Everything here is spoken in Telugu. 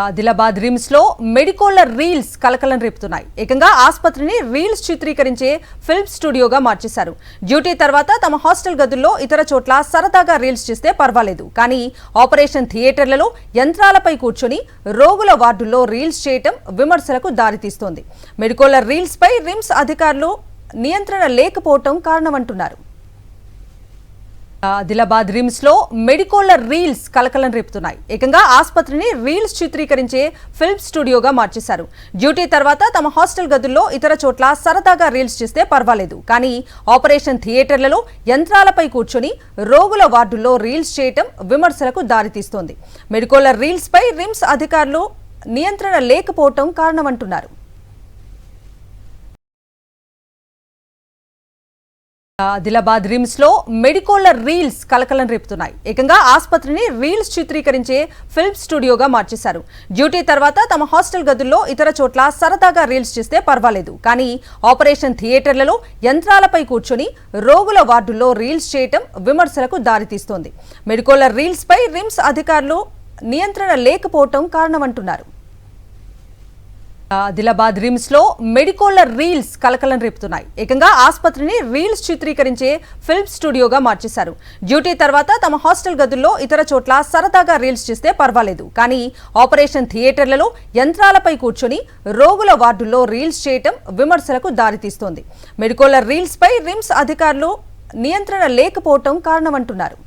ఆదిలాబాద్ రిమ్స్ లో మెడికోల రీల్స్ కలకలం రేపుతున్నాయి. ఏకంగా ఆసుపత్రిని రీల్స్ చిత్రీకరించే ఫిల్మ్ స్టూడియోగా మార్చేశారు. డ్యూటీ తర్వాత తమ హాస్టల్ గదుల్లో ఇతర చోట్ల సరదాగా రీల్స్ చేస్తే పర్వాలేదు, కానీ ఆపరేషన్ థియేటర్లలో యంత్రాలపై కూర్చొని రోగుల వార్డుల్లో రీల్స్ చేయటం విమర్శలకు దారితీస్తోంది. మెడికోల రీల్స్ పై రిమ్స్ అధికారులు నియంత్రణ లేకపోవటం కారణమంటున్నారు. ఆదిలాబాద్ రిమ్స్ లో మెడికోల రీల్స్ కలకలం రేపుతున్నాయి. ఏకంగా ఆసుపత్రిని రీల్స్ చిత్రీకరించే ఫిల్మ్ స్టూడియోగా మార్చేశారు. డ్యూటీ తర్వాత తమ హాస్టల్ గదుల్లో ఇతర చోట్ల సరదాగా రీల్స్ చేస్తే పర్వాలేదు, కానీ ఆపరేషన్ థియేటర్లలో యంత్రాలపై కూర్చొని రోగుల వార్డుల్లో రీల్స్ చేయటం విమర్శలకు దారితీస్తోంది. మెడికోల రీల్స్ పై రిమ్స్ అధికారులు నియంత్రణ లేకపోవటం కారణమంటున్నారు. ఆదిలాబాద్ రిమ్స్ లో మెడికోల రీల్స్ కలకలం రేపుతున్నాయి. ఏకంగా ఆసుపత్రిని రీల్స్ చిత్రీకరించే ఫిల్మ్ స్టూడియోగా మార్చేశారు. డ్యూటీ తర్వాత తమ హాస్టల్ గదుల్లో ఇతర చోట్ల సరదాగా రీల్స్ చేస్తే పర్వాలేదు, కానీ ఆపరేషన్ థియేటర్లలో యంత్రాలపై కూర్చొని రోగుల వార్డుల్లో రీల్స్ చేయటం విమర్శలకు దారితీస్తోంది. మెడికోల రీల్స్ పై రిమ్స్ అధికారులు నియంత్రణ లేకపోవటం కారణమంటున్నారు. ఆదిలాబాద్ రిమ్స్ లో మెడికోల రీల్స్ కలకలం రేపుతున్నాయి. ఏకంగా ఆసుపత్రిని రీల్స్ చిత్రీకరించే ఫిల్మ్ స్టూడియోగా మార్చేశారు. డ్యూటీ తర్వాత తమ హాస్టల్ గదుల్లో ఇతర చోట్ల సరదాగా రీల్స్ చేస్తే పర్వాలేదు, కానీ ఆపరేషన్ థియేటర్లలో యంత్రాలపై కూర్చొని రోగుల వార్డుల్లో రీల్స్ చేయటం విమర్శలకు దారితీస్తోంది. మెడికోల రీల్స్ పై రిమ్స్ అధికారులు నియంత్రణ లేకపోవటం కారణమంటున్నారు.